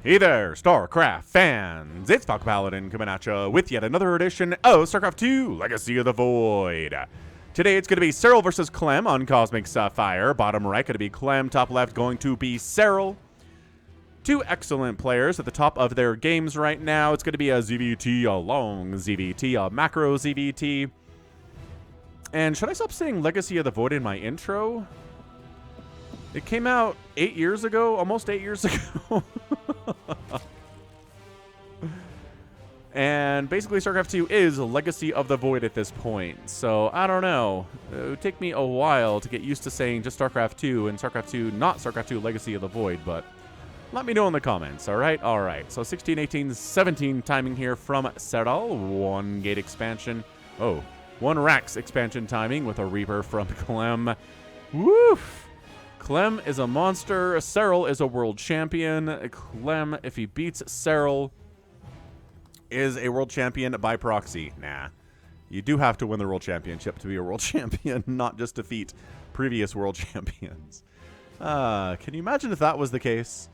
Hey there, StarCraft fans! It's Falcon Paladin coming at you with yet another edition of StarCraft 2 Legacy of the Void. Today it's going to be Serral versus Clem on Cosmic Sapphire. Bottom right going to be Clem, top left going to be Serral. Two excellent players at the top of their games right now. It's going to be a ZVT, a long ZVT, a macro ZVT. And should I stop saying Legacy of the Void in my intro? It came out 8 years ago, almost 8 years ago. And basically StarCraft 2 is Legacy of the Void at this point. So, I don't know. It would take me a while to get used to saying just StarCraft 2 and StarCraft 2, not StarCraft 2 Legacy of the Void, but let me know in the comments, alright? Alright, so 16, 18, 17 timing here from Serral. 1 gate expansion. Oh, 1 Rax expansion timing with a Reaper from Clem. Woof! Clem is a monster. Serral is a world champion. Clem, if he beats Serral, is a world champion by proxy. Nah. You do have to win the world championship to be a world champion, not just defeat previous world champions. Can you imagine if that was the case?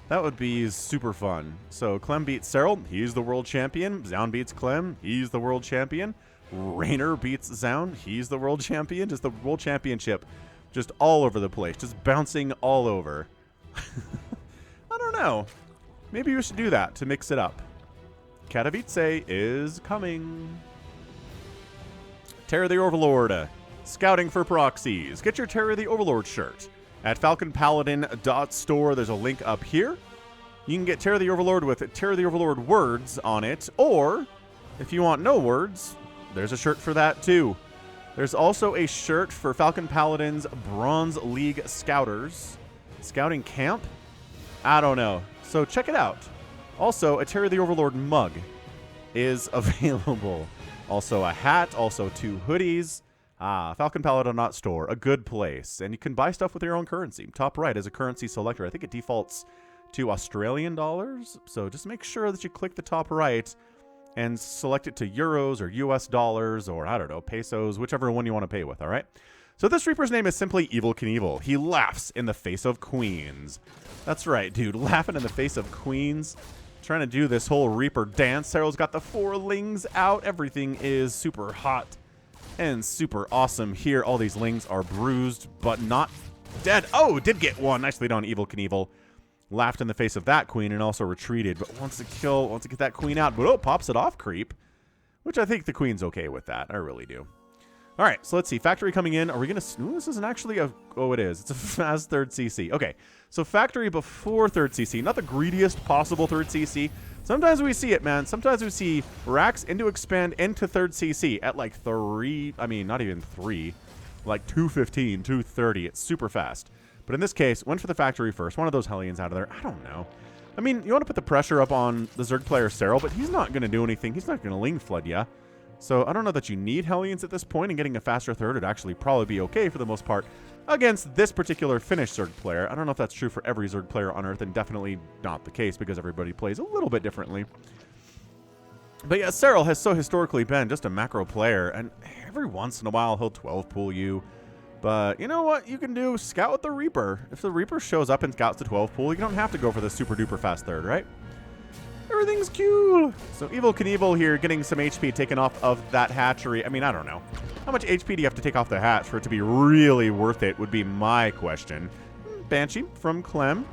That would be super fun. So Clem beats Serral. He's the world champion. Zaun beats Clem. He's the world champion. Raynor beats Zaun. He's the world champion. Just the world championship. Just all over the place. Just bouncing all over. I don't know. Maybe we should do that to mix it up. Katowice is coming. Terror the Overlord. Scouting for proxies. Get your Terror the Overlord shirt at falconpaladin.store. There's a link up here. You can get Terror the Overlord with Terror the Overlord words on it. Or, if you want no words, there's a shirt for that too. There's also a shirt for Falcon Paladin's Bronze League Scouters. Scouting Camp? I don't know. So check it out. Also, a Terror the Overlord mug is available. Also a hat, also 2 hoodies. FalconPaladin.store, a good place. And you can buy stuff with your own currency. Top right is a currency selector. I think it defaults to Australian dollars. So just make sure that you click the top right and select it to euros or US dollars or, I don't know, pesos, whichever one you want to pay with, all right? So this Reaper's name is simply Evil Knievel. He laughs in the face of queens. That's right, dude, laughing in the face of queens. Trying to do this whole Reaper dance. Serral's got the 4 lings out. Everything is super hot and super awesome here. All these lings are bruised, but not dead. Oh, did get one. Nicely done, Evil Knievel. Laughed in the face of that queen and also retreated, but wants to get that queen out, but oh, pops it off creep, which I think the queen's okay with that. I really do. All right, so let's see. Factory coming in. Are we going to... Ooh, this isn't actually a... Oh, it is. It's a fast 3rd CC. Okay, so factory before 3rd CC. Not the greediest possible 3rd CC. Sometimes we see it, man. Sometimes we see Rax into expand into 3rd CC at like 3... I mean, not even 3. Like 215, 230. It's super fast. But in this case, went for the factory first. One of those Hellions out of there. I don't know. I mean, you want to put the pressure up on the Zerg player Serral, but he's not going to do anything. He's not going to Ling Flood ya. So I don't know that you need Hellions at this point, and getting a faster 3rd would actually probably be okay for the most part against this particular Finnish Zerg player. I don't know if that's true for every Zerg player on Earth, and definitely not the case because everybody plays a little bit differently. But yeah, Serral has so historically been just a macro player, and every once in a while he'll 12 pool you. But you know what you can do? Scout with the Reaper. If the Reaper shows up and scouts the 12 pool, you don't have to go for the super duper fast 3rd, right? Everything's cool. So Evil Knievel here getting some HP taken off of that hatchery. I mean, I don't know. How much HP do you have to take off the hatch for it to be really worth it would be my question. Banshee from Clem.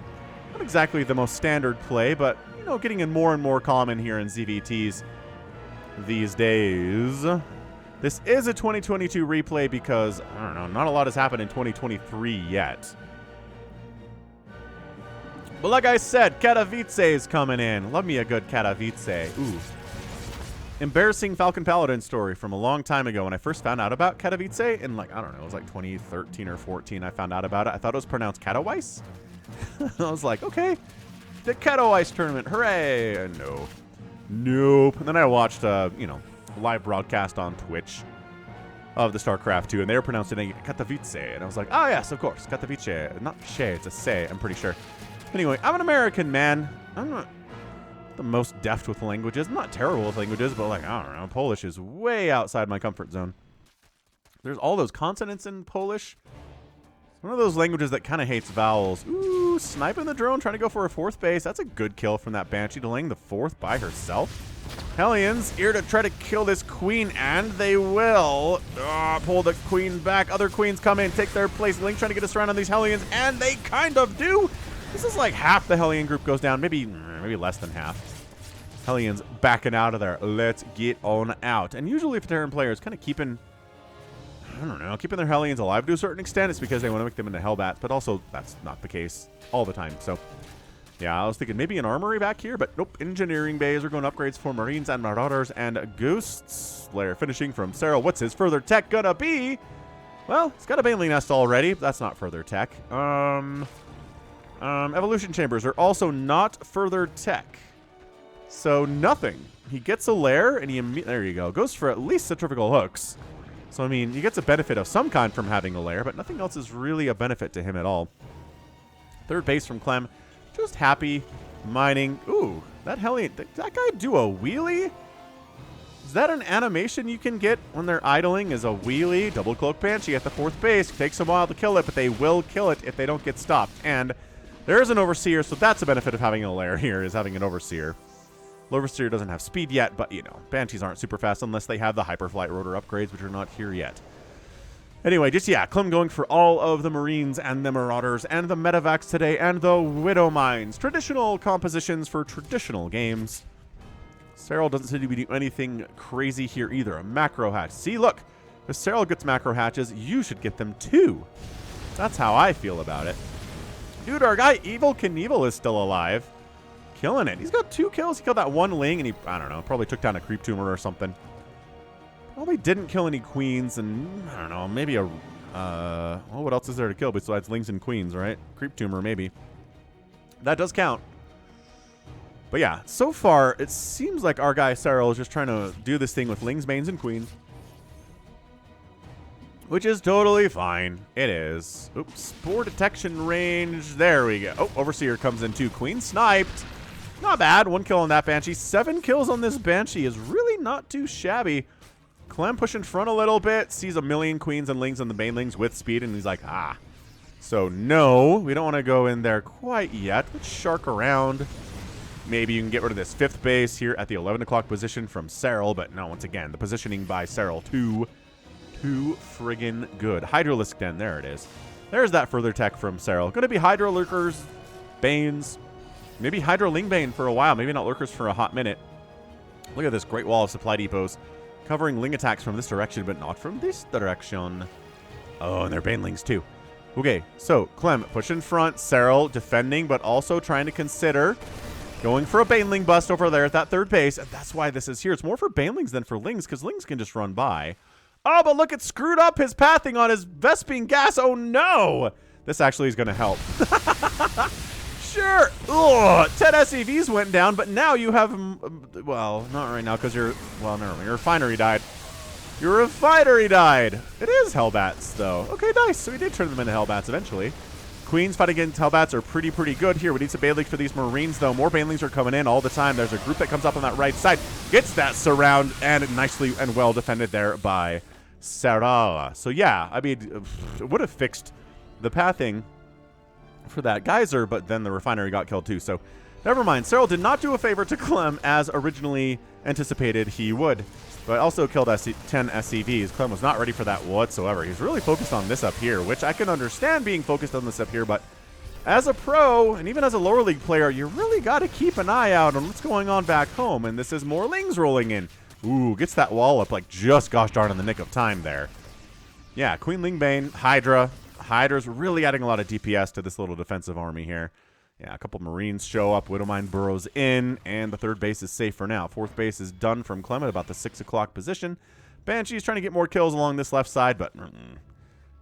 Not exactly the most standard play, but, you know, getting in more and more common here in ZVTs these days. This is a 2022 replay because, I don't know, not a lot has happened in 2023 yet. But like I said, Katowice is coming in. Love me a good Katowice. Ooh. Embarrassing Falcon Paladin story from a long time ago when I first found out about Katowice in, like, I don't know, it was like 2013 or 14 I found out about it. I thought it was pronounced Katowice. I was like, okay, the Katowice tournament, hooray! And no. Nope. And then I watched, you know, live broadcast on Twitch of the StarCraft 2, and they were pronouncing it Katowice, and I was like, oh yes, of course, Katowice, not she, it's a say, I'm pretty sure. Anyway, I'm an American, man. I'm not the most deft with languages. I'm not terrible with languages, but like, I don't know, Polish is way outside my comfort zone. There's all those consonants in Polish. It's one of those languages that kind of hates vowels. Ooh, sniping the drone, trying to go for a 4th base. That's a good kill from that Banshee, delaying the 4th by herself. Hellions here to try to kill this queen, and they will. Pull the queen back. Other queens come in, take their place. Link trying to get us around on these Hellions, and they kind of do. This is like half the Hellion group goes down, maybe less than half. Hellions backing out of there. Let's get on out. And usually if a Terran player is kind of keeping, I don't know, keeping their Hellions alive to a certain extent, it's because they want to make them into Hellbats, but also that's not the case all the time. So yeah, I was thinking maybe an armory back here, but nope. Engineering bays are going upgrades for Marines and Marauders and Ghosts. Lair finishing from Serral. What's his further tech gonna be? Well, it's got a Baneling Nest already. But that's not further tech. Evolution Chambers are also not further tech. So nothing. He gets a lair, and there you go. Goes for at least centrifugal hooks. So, I mean, he gets a benefit of some kind from having a lair, but nothing else is really a benefit to him at all. 3rd base from Clem. Just happy mining. Ooh, that Hellion. Did that guy do a wheelie? Is that an animation you can get when they're idling? Is a wheelie? Double Cloak Banshee at the 4th base. Takes a while to kill it, but they will kill it if they don't get stopped. And there is an Overseer, so that's a benefit of having a lair here, is having an Overseer. Overseer doesn't have speed yet, but, you know, Banshees aren't super fast unless they have the Hyperflight Rotor upgrades, which are not here yet. Anyway, just, yeah, Clem going for all of the Marines and the Marauders and the Medivacs today and the Widow Mines. Traditional compositions for traditional games. Serral doesn't seem to be doing anything crazy here either. A macro hatch. See, look, if Serral gets macro hatches, you should get them too. That's how I feel about it. Dude, our guy Evil Knievel is still alive. Killing it. He's got 2 kills. He killed that 1 Ling, and he, I don't know, probably took down a creep tumor or something. Probably didn't kill any queens, and I don't know, maybe a, well, what else is there to kill besides Lings and queens, right? Creep tumor, maybe. That does count. But yeah, so far, it seems like our guy Serral is just trying to do this thing with Lings, mains, and queens. Which is totally fine. It is. Oops. Spore detection range. There we go. Oh, Overseer comes in too. Queen sniped. Not bad. 1 kill on that Banshee. 7 kills on this Banshee is really not too shabby. Clem pushing front a little bit. Sees a million queens and lings and the banelings with speed. And he's like, ah. So no, we don't want to go in there quite yet. Let's shark around. Maybe you can get rid of this 5th base here at the 11 o'clock position from Serral. But no, once again, the positioning by Serral too friggin' good. Hydralisk Den, there it is. There's that further tech from Serral. Going to be Hydro Lurkers, Banes, maybe Hydro Ling Bane for a while. Maybe not Lurkers for a hot minute. Look at this great wall of supply depots covering Ling attacks from this direction, but not from this direction. Oh, and they're Banelings too. Okay, so Clem push in front, Serral defending, but also trying to consider going for a Baneling bust over there at that 3rd base. And that's why this is here. It's more for Banelings than for Lings, because Lings can just run by. Oh, but look, it screwed up his pathing on his Vespine gas. Oh, no. This actually is going to help. Sure. Ugh, 10 SCVs went down, but now you have, well, not right now because your refinery died. Your refinery died. It is Hellbats, though. Okay, nice. So we did turn them into Hellbats eventually. Queens fighting against Hellbats are pretty good here. We need some Banelings for these Marines, though. More Banelings are coming in all the time. There's a group that comes up on that right side. Gets that surround, and nicely and well defended there by Serral. So, yeah, I mean, it would have fixed the pathing for that geyser, but then the refinery got killed, too. So, never mind. Serral did not do a favor to Clem as originally anticipated he would. But also killed 10 SCVs. Clem was not ready for that whatsoever. He's really focused on this up here, which I can understand being focused on this up here, but as a pro, and even as a lower league player, you really got to keep an eye out on what's going on back home, and this is more Lings rolling in. Ooh, gets that wall up like just gosh darn in the nick of time there. Yeah, Queen Ling Bane, Hydra. Hydra's really adding a lot of DPS to this little defensive army here. Yeah, a couple Marines show up. Widowmine burrows in, and the 3rd base is safe for now. 4th base is done from Clem at about the 6 o'clock position. Banshee's trying to get more kills along this left side, but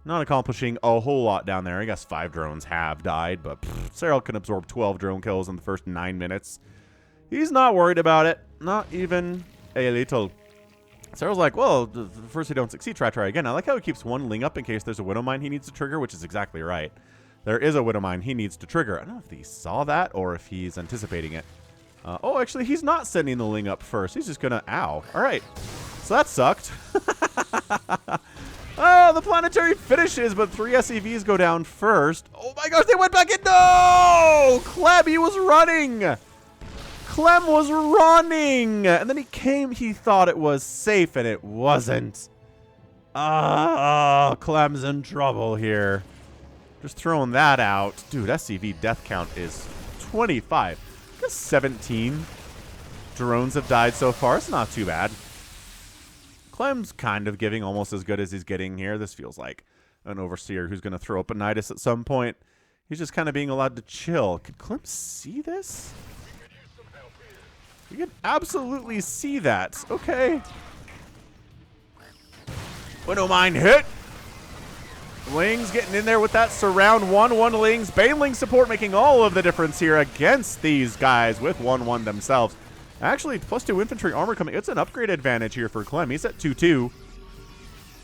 not accomplishing a whole lot down there. I guess 5 drones have died, but Serral can absorb 12 drone kills in the first 9 minutes. He's not worried about it. Not even a little. Serral's like, well, first you don't succeed, try again. I like how he keeps 1 Ling up in case there's a Widowmine he needs to trigger, which is exactly right. There is a Widowmine he needs to trigger. I don't know if he saw that or if he's anticipating it. Oh, actually, he's not sending the Ling up first. He's just going to, ow. All right. So that sucked. Oh, the planetary finishes, but 3 SCVs go down first. Oh my gosh, they went back in. No! Clem, he was running. Clem was running. And then he thought it was safe, and it wasn't. Clem's in trouble here. Just throwing that out. Dude, SCV death count is 25. I guess 17 drones have died so far. It's not too bad. Clem's kind of giving almost as good as he's getting here. This feels like an overseer who's going to throw up a Nidus at some point. He's just kind of being allowed to chill. Could Clem see this? You can absolutely see that. Okay. Widowmine hit. Lings getting in there with that surround. 1-1 Lings. Baneling support making all of the difference here against these guys with 1-1 themselves. Actually, +2 infantry armor coming. It's an upgrade advantage here for Clem. He's at 2-2.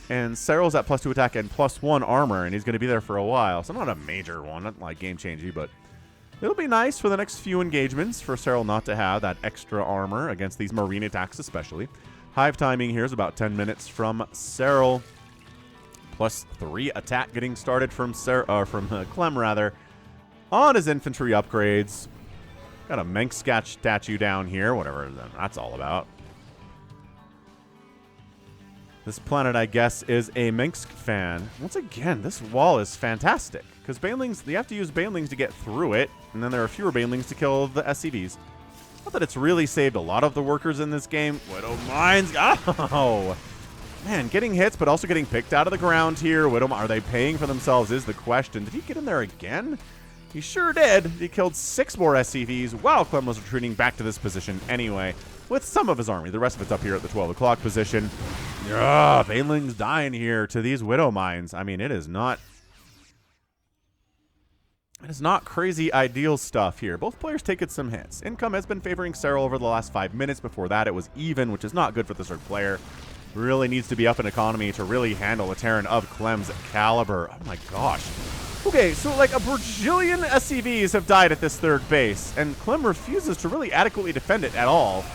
And Serral's at +2 attack and +1 armor, and he's going to be there for a while. So not a major one, not like game-changing, but it'll be nice for the next few engagements for Serral not to have that extra armor against these marine attacks especially. Hive timing here is about 10 minutes from Serral. +3 attack getting started from Clem, rather, on his infantry upgrades. Got a Menk statue down here, whatever that's all about. This planet, I guess, is a Minsk fan. Once again, this wall is fantastic. Because Banelings, you have to use Banelings to get through it, and then there are fewer Banelings to kill the SCVs. Not that it's really saved a lot of the workers in this game. Widow Mines, oh! Man, getting hits, but also getting picked out of the ground here. Are they paying for themselves is the question. Did he get in there again? He sure did. He killed 6 more SCVs while Clem was retreating back to this position anyway, with some of his army. The rest of it's up here at the 12 o'clock position. Banelings dying here to these Widow Mines. I mean, it is not crazy ideal stuff here. Both players taking some hits. Income has been favoring Serral over the last 5 minutes. Before that, it was even, which is not good for the third player. Really needs to be up in economy to really handle a Terran of Clem's caliber. Oh my gosh. Okay, so like a bajillion SCVs have died at this third base, and Clem refuses to really adequately defend it at all.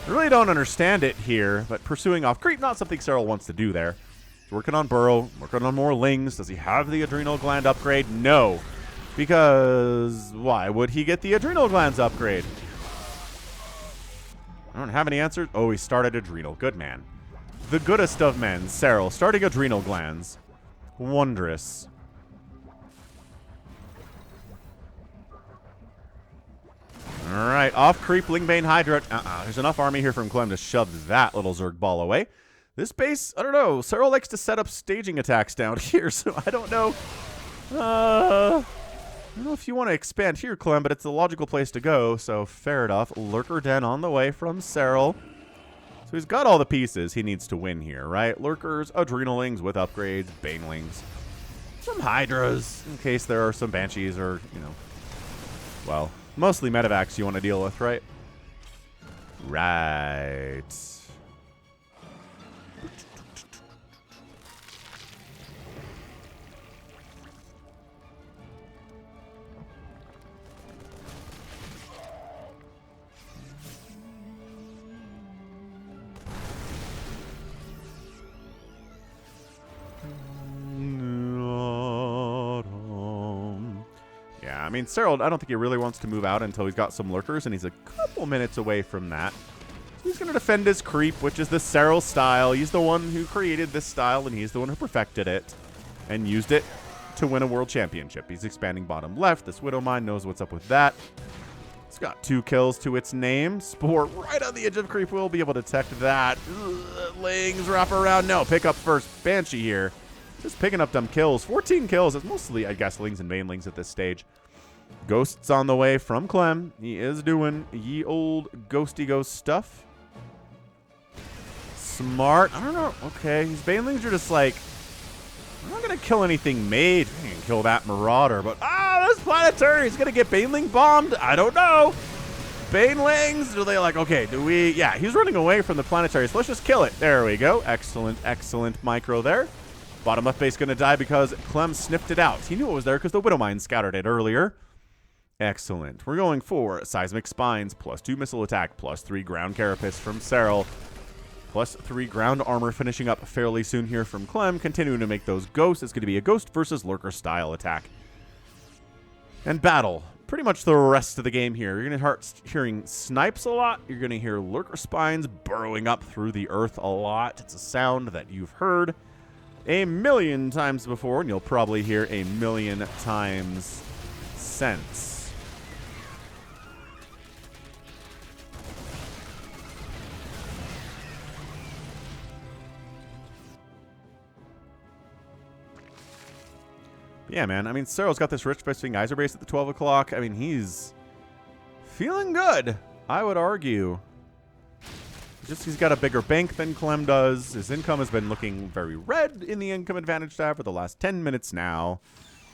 I really don't understand it here, but pursuing off creep, not something Serral wants to do there. He's working on Burrow, working on more Lings. Does he have the adrenal gland upgrade? No. Because why would he get the adrenal glands upgrade? I don't have any answers. Oh, he started adrenal. Good man. The goodest of men, Serral, starting adrenal glands. Wondrous. Alright, off creep, Lingbane Hydra. There's enough army here from Clem to shove that little Zerg ball away. This base, I don't know. Serral likes to set up staging attacks down here, so I don't know. I don't know if you want to expand here, Clem, but it's a logical place to go, so fair enough. Lurker Den on the way from Serral. So he's got all the pieces he needs to win here, right? Lurkers, Adrenalings with upgrades, Banelings, some Hydras, in case there are some Banshees or, you know, well, mostly Medivacs you want to deal with, right? Right. I mean, Serral, I don't think he really wants to move out until he's got some lurkers, and he's a couple minutes away from that. So he's going to defend his creep, which is the Serral style. He's the one who created this style, and he's the one who perfected it and used it to win a world championship. He's expanding bottom left. This Widow Mine knows what's up with that. It's got 2 kills to its name. Spore right on the edge of creep will be able to detect that. Lings wrap around. No, pick up first. Banshee here. Just picking up them kills. 14 kills. It's mostly, I guess, Lings and Banelings at this stage. Ghosts on the way from Clem. He is doing ye old ghosty ghost stuff. Smart. I don't know. Okay, these Banelings are just like, I'm not going to kill anything made. I can kill that Marauder, but this Planetary is going to get Baneling bombed. I don't know. Banelings, are they like, okay, do we? Yeah, he's running away from the Planetary, so let's just kill it. There we go. Excellent, excellent micro there. Bottom left base going to die because Clem sniffed it out. He knew it was there because the Widow Mine scouted it earlier. Excellent. We're going for Seismic Spines, +2 missile attack, +3 ground carapace from Serral. +3 ground armor finishing up fairly soon here from Clem, continuing to make those ghosts. It's going to be a ghost versus lurker style attack. And battle. Pretty much the rest of the game here. You're going to start hearing snipes a lot. You're going to hear lurker spines burrowing up through the earth a lot. It's a sound that you've heard a million times before, and you'll probably hear a million times since. Yeah, man. I mean, Serral's got this rich fisting geyser base at the 12 o'clock. I mean, he's feeling good, I would argue. Just he's got a bigger bank than Clem does. His income has been looking very red in the income advantage tab for the last 10 minutes now.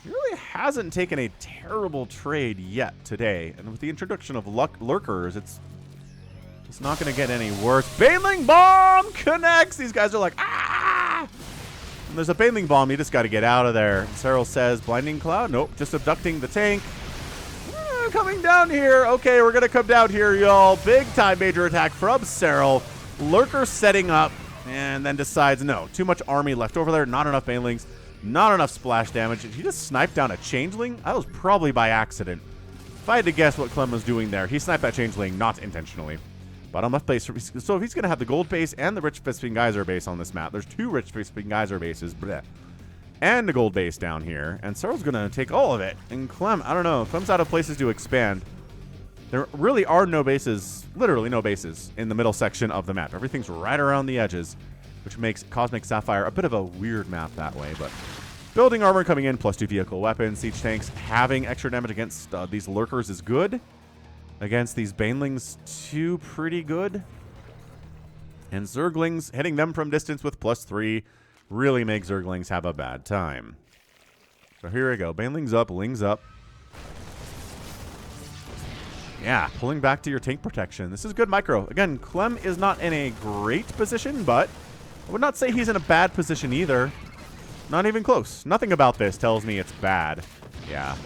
He really hasn't taken a terrible trade yet today. And with the introduction of lurkers, it's not going to get any worse. Baneling Bomb connects. These guys are like, ah! And there's a Baneling Bomb. You just got to get out of there. Serral says, Blinding Cloud? Nope, just abducting the tank. Coming down here. Okay, we're going to come down here, y'all. Big time major attack from Serral. Lurker setting up and then decides, no, too much army left over there. Not enough Banelings. Not enough splash damage. Did he just snipe down a Changeling? That was probably by accident. If I had to guess what Clem was doing there, he sniped that Changeling, not intentionally. Bottom left base. So if he's going to have the gold base and the rich fisting geyser base on this map, there's 2 rich fisting geyser bases. Bleh. And the gold base down here. And Serral's going to take all of it. And Clem, I don't know. Clem's out of places to expand. There really are no bases, literally no bases, in the middle section of the map. Everything's right around the edges, which makes Cosmic Sapphire a bit of a weird map that way. But building armor coming in, +2 vehicle weapons, siege tanks. Having extra damage against these lurkers is good. Against these Banelings, too, pretty good. And Zerglings, hitting them from distance with +3 really make Zerglings have a bad time. So here we go. Banelings up, Lings up. Yeah, pulling back to your tank protection. This is good micro. Again, Clem is not in a great position, but I would not say he's in a bad position either. Not even close. Nothing about this tells me it's bad. Yeah.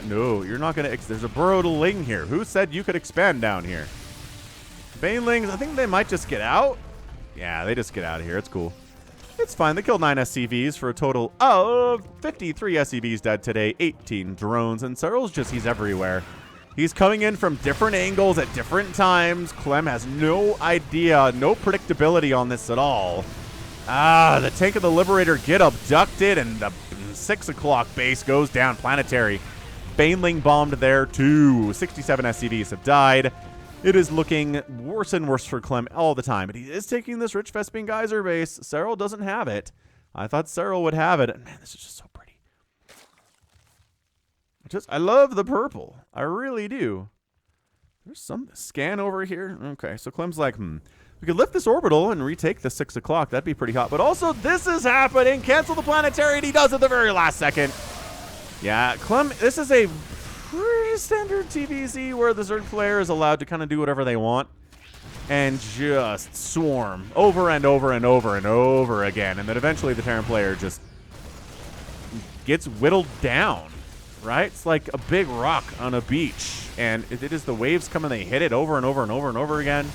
No, you're not going to... There's a burrowed Ling here. Who said you could expand down here? Banelings, I think they might just get out. Yeah, they just get out of here. It's cool. It's fine. They killed 9 SCVs for a total of 53 SCVs dead today, 18 drones, and Serral's just, he's everywhere. He's coming in from different angles at different times. Clem has no idea, no predictability on this at all. The Tank of the Liberator get abducted, and the 6 o'clock base goes down. Planetary. Baneling bombed there too. 67 SCVs have died. It is looking worse and worse for Clem all the time. But he is taking this rich Vespine Geyser base. Serral doesn't have it. I thought Serral would have it. Man, this is just so pretty. I love the purple. I really do. There's some scan over here. Okay, so Clem's like, we could lift this orbital and retake the 6 o'clock. That'd be pretty hot. But also, this is happening. Cancel the planetary, and he does at the very last second. Yeah, Clem, this is a pretty standard TVZ where the Zerg player is allowed to kind of do whatever they want and just swarm over and over and over and over again. And then eventually the Terran player just gets whittled down, right? It's like a big rock on a beach. And it is the waves come and they hit it over and over and over and over again.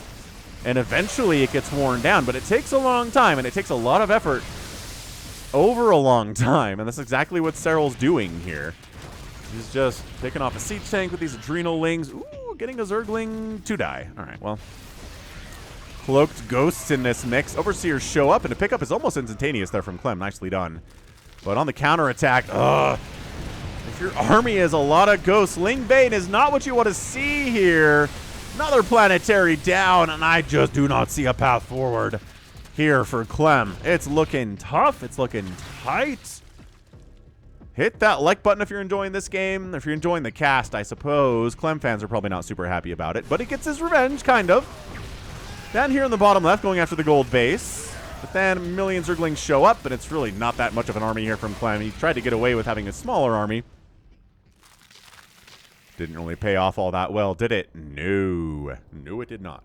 And eventually it gets worn down. But it takes a long time, and it takes a lot of effort over a long time. And that's exactly what Serral's doing here. He's just picking off a siege tank with these adrenal lings. Ooh, getting a Zergling to die. All right, well. Cloaked ghosts in this mix. Overseers show up, and the pickup is almost instantaneous there from Clem. Nicely done. But on the counterattack, if your army is a lot of ghosts, Ling Bane is not what you want to see here. Another planetary down, and I just do not see a path forward here for Clem. It's looking tough. It's looking tight. Hit that like button if you're enjoying this game. If you're enjoying the cast, I suppose. Clem fans are probably not super happy about it, but he gets his revenge, kind of. Down here in the bottom left, going after the gold base. But then a million Zerglings show up, but it's really not that much of an army here from Clem. He tried to get away with having a smaller army. Didn't really pay off all that well, did it? No. No, it did not.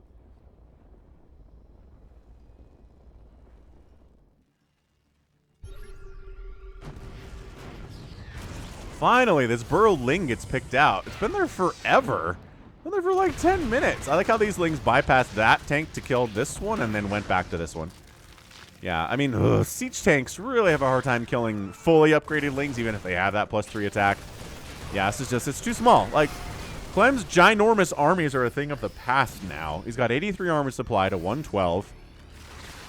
Finally, this burrowed Ling gets picked out. It's been there forever. Been there for like 10 minutes. I like how these Lings bypassed that tank to kill this one and then went back to this one. Yeah, I mean, siege tanks really have a hard time killing fully upgraded Lings, even if they have that +3 attack. Yeah, this is just, it's too small. Like, Clem's ginormous armies are a thing of the past now. He's got 83 armor supply to 112.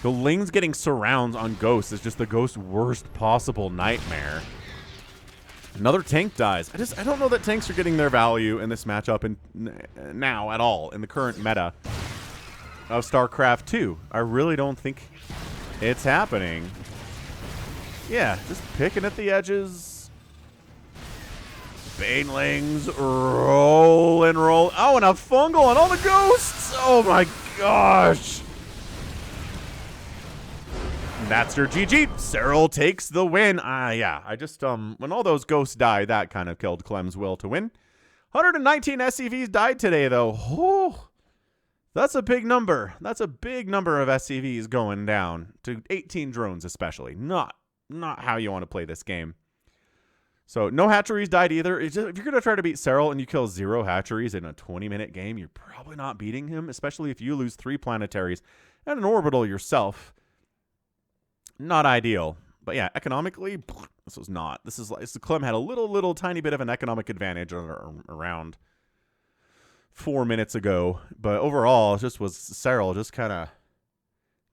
The Lings getting surrounds on Ghosts is just the Ghost's worst possible nightmare. Another tank dies. I don't know that tanks are getting their value in this matchup now at all in the current meta of StarCraft 2. I really don't think it's happening. Yeah, just picking at the edges. Banelings, roll and roll. Oh, and a fungal on all the Ghosts. Oh my gosh. That's your GG. Serral takes the win. Yeah, I just, when all those Ghosts died, that kind of killed Clem's will to win. 119 SCVs died today, though. Oh, that's a big number. That's a big number of SCVs going down to 18 drones, especially. Not how you want to play this game. So no hatcheries died either. It's just, if you're going to try to beat Serral and you kill 0 hatcheries in a 20-minute game, you're probably not beating him, especially if you lose 3 planetaries and an orbital yourself. Not ideal. But yeah, economically, this was not. This is like, Clem had a little tiny bit of an economic advantage around 4 minutes ago. But overall, it just was Serral just kind of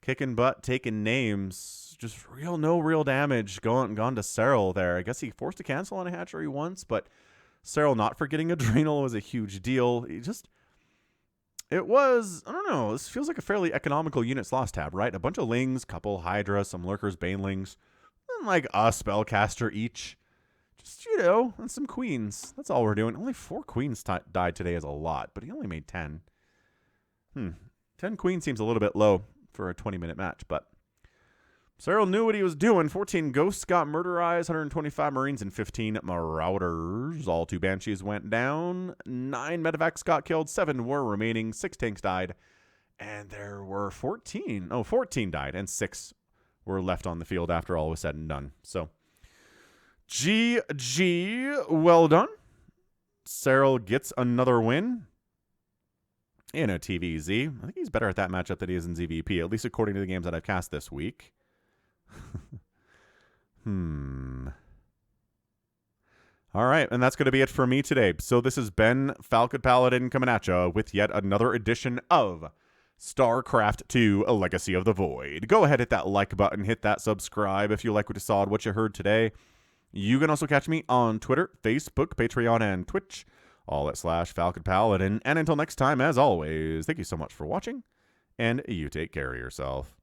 kicking butt, taking names. Just no real damage gone to Serral there. I guess he forced to cancel on a hatchery once, but Serral not forgetting Adrenal was a huge deal. It was, I don't know, this feels like a fairly economical units lost tab, right? A bunch of Lings, couple Hydra, some Lurkers, Banelings, and like a Spellcaster each. Just, and some Queens. That's all we're doing. Only 4 Queens died today is a lot, but he only made 10. 10 Queens seems a little bit low for a 20-minute match, but Serral knew what he was doing. 14 Ghosts got murderized, 125 Marines, and 15 Marauders. All 2 Banshees went down. 9 Medevacs got killed. 7 were remaining. 6 tanks died. And there were 14 died, and 6 were left on the field after all was said and done. So, GG. Well done. Serral gets another win in a TVZ. I think he's better at that matchup than he is in ZVP, at least according to the games that I've cast this week. All right, and that's going to be it for me today. So this has been Falcon Paladin coming at you with yet another edition of StarCraft 2, A Legacy of the Void. Go ahead, hit that like button, hit that subscribe if you like what you saw and what you heard today. You can also catch me on Twitter, Facebook, Patreon, and Twitch, all at /Falcon Paladin. And until next time, as always, thank you so much for watching, and you take care of yourself.